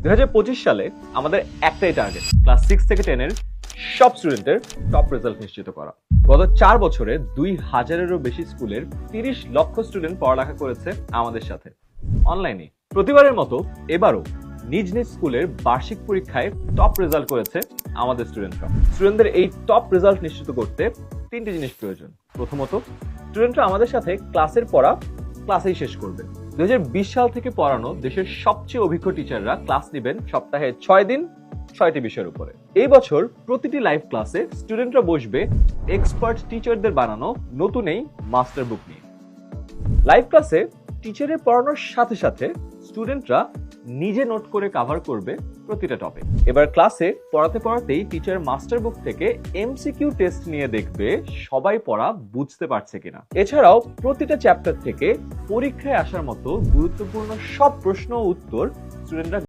2025 সালে আমাদের একটাই টার্গেট, ক্লাস 6 থেকে 10 এর সব স্টুডেন্টের টপ রেজাল্ট নিশ্চিত করা। গত 4 বছরে 2000-এরও বেশি স্কুলের 30 লক্ষ স্টুডেন্ট পড়ালেখা করেছে আমাদের সাথে অনলাইনে। প্রতিবারের মতো এবারও নিজ নিজ স্কুলের বার্ষিক পরীক্ষায় টপ রেজাল্ট করেছে আমাদের স্টুডেন্টরা। স্টুডেন্টদের এই টপ রেজাল্ট নিশ্চিত করতে 3টি জিনিস প্রয়োজন। প্রথমত, স্টুডেন্টরা আমাদের সাথে ক্লাসের পড়া ক্লাসেই শেষ করবে। 2020 সাল থেকে পড়ানো দেশের সবচেয়ে অভিজ্ঞ টিচাররা ক্লাস নেবেন সপ্তাহে 6 দিন 6টি বিষয়ের উপরে। এই বছর প্রতিটি লাইভ ক্লাসে স্টুডেন্টরা বসবে এক্সপার্ট টিচারদের বানানো নতুন এই মাস্টার বুক নিয়ে। লাইভ ক্লাসে টিচারের পড়ানোর সাথে সাথে স্টুডেন্টরা নিজে নোট করে কভার করবে প্রতিটা টপিক। এবার ক্লাসে পড়াতে পড়াতেই টিচার মাস্টার বুক থেকে এমসিকিউ টেস্ট নিয়ে দেখবে সবাই পড়া বুঝতে পারছে কিনা। এছাড়াও প্রতিটা চ্যাপ্টার থেকে পরীক্ষায় আসার মতো গুরুত্বপূর্ণ সব প্রশ্ন ও উত্তর স্টুডেন্টরা